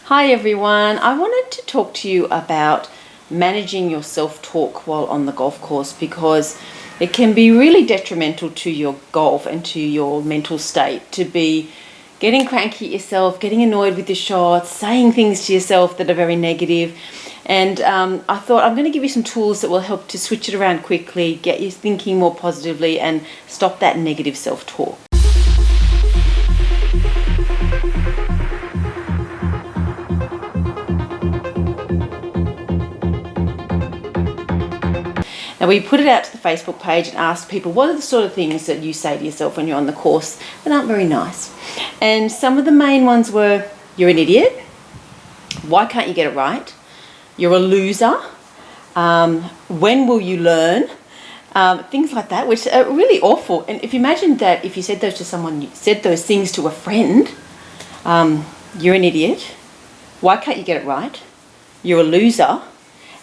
Hi everyone, I wanted to talk to you about managing your self-talk while on the golf course because it can be really detrimental to your golf and to your mental state to be getting cranky at yourself, getting annoyed with your shots, saying things to yourself that are very negative. And I thought I'm going to give you some tools that will help to switch it around quickly, get you thinking more positively and stop that negative self-talk. Now we put it out to the Facebook page and asked people what are the sort of things that you say to yourself when you're on the course that aren't very nice. And some of the main ones were, you're an idiot, why can't you get it right, you're a loser, when will you learn, things like that, which are really awful. And if you imagine that if you said those to someone, you said those things to a friend, you're an idiot, why can't you get it right, you're a loser,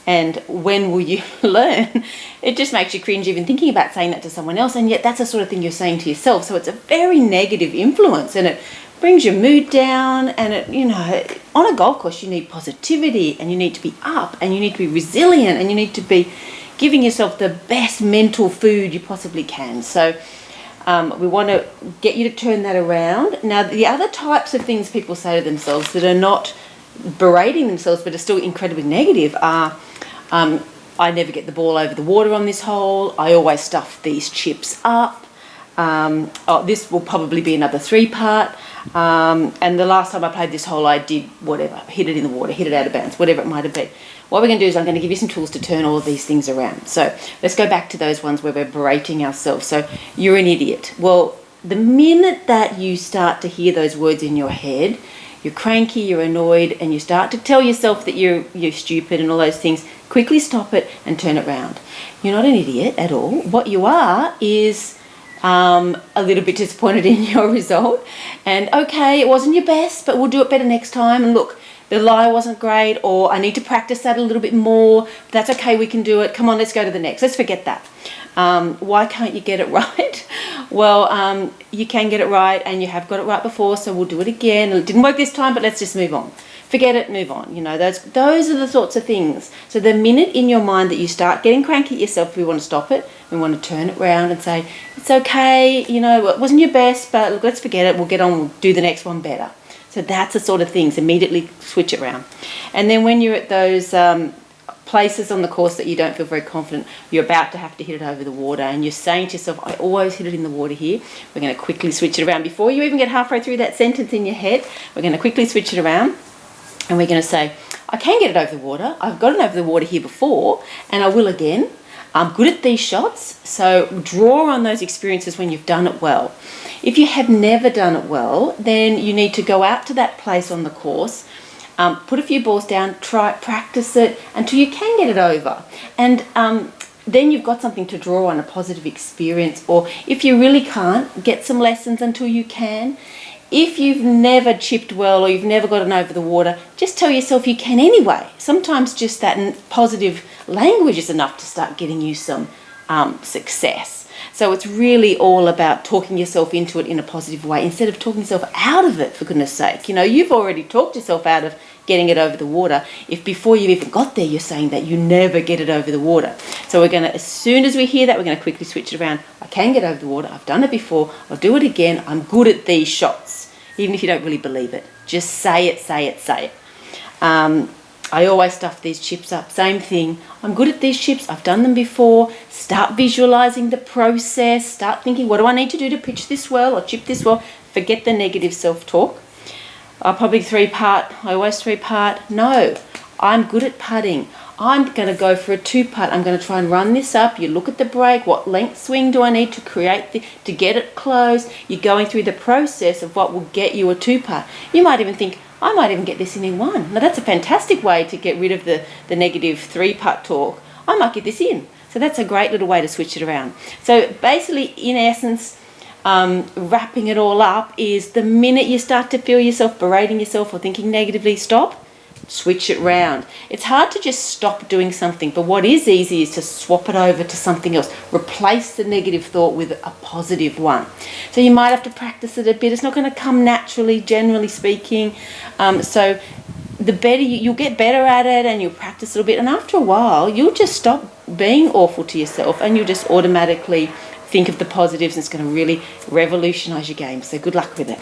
and when will you learn? It just makes you cringe even thinking about saying that to someone else, and yet that's the sort of thing you're saying to yourself. So it's a very negative influence and it brings your mood down. And it, on a golf course you need positivity and you need to be up and you need to be resilient and you need to be giving yourself the best mental food you possibly can. So we want to get you to turn that around. Now the other types of things people say to themselves that are not berating themselves but are still incredibly negative are I never get the ball over the water on this hole, I always stuff these chips up, this will probably be another 3-part, and the last time I played this hole I did whatever, hit it in the water, hit it out of bounds, whatever it might have been. What we're going to do is I'm going to give you some tools to turn all of these things around. So let's go back to those ones where we're berating ourselves. So you're an idiot. Well, the minute that you start to hear those words in your head, you're cranky, you're annoyed, and you start to tell yourself that you're stupid and all those things, quickly stop it and turn it round. You're not an idiot at all. What you are is a little bit disappointed in your result. And okay, it wasn't your best, but we'll do it better next time. And look, the lie wasn't great, or I need to practice that a little bit more. That's okay, we can do it. Come on, let's go to the next. Let's forget that. Why can't you get it right? Well, you can get it right and you have got it right before, so we'll do it again. It didn't work this time, but let's just move on. Forget it, move on. Those are the sorts of things. So the minute in your mind that you start getting cranky at yourself, we want to stop it. We want to turn it around and say, it's okay, it wasn't your best, but look, let's forget it. We'll get on, we'll do the next one better. So that's the sort of things, immediately switch it around. And then when you're at those places on the course that you don't feel very confident, you're about to have to hit it over the water and you're saying to yourself, I always hit it in the water here. We're going to quickly switch it around. Before you even get halfway through that sentence in your head, we're going to quickly switch it around and we're going to say, I can get it over the water. I've got it over the water here before and I will again. I'm good at these shots, so draw on those experiences when you've done it well. If you have never done it well, then you need to go out to that place on the course, put a few balls down, practice it until you can get it over. And then you've got something to draw on, a positive experience. Or if you really can't, get some lessons until you can. If you've never chipped well or you've never gotten over the water, just tell yourself you can anyway. Sometimes just that positive language is enough to start getting you some success. So it's really all about talking yourself into it in a positive way instead of talking yourself out of it, for goodness sake. You've already talked yourself out of getting it over the water if before you even got there you're saying that you never get it over the water. So we're going to, as soon as we hear that, we're going to quickly switch it around. I can get over the water. I've done it before. I'll do it again. I'm good at these shots. Even if you don't really believe it, just say it, say it, say it. I always stuff these chips up. Same thing. I'm good at these chips. I've done them before. Start visualizing the process. Start thinking, what do I need to do to pitch this well or chip this well? Forget the negative self-talk. Probably 3-part. I always 3-part. No, I'm good at putting. I'm going to go for a 2-putt. I'm going to try and run this up. You look at the break. What length swing do I need to create to get it close? You're going through the process of what will get you a 2-putt. You might even think, I might even get this in 1. Now that's a fantastic way to get rid of the negative 3-putt talk. I might get this in. So that's a great little way to switch it around. So basically, in essence, wrapping it all up is the minute you start to feel yourself berating yourself or thinking negatively, stop. Switch it round. It's hard to just stop doing something, but what is easy is to swap it over to something else. Replace the negative thought with a positive one. So you might have to practice it a bit. It's not going to come naturally, generally speaking. So the better you'll get better at it, and you'll practice a little bit, and after a while you'll just stop being awful to yourself, and you'll just automatically think of the positives, and it's going to really revolutionize your game. So good luck with it.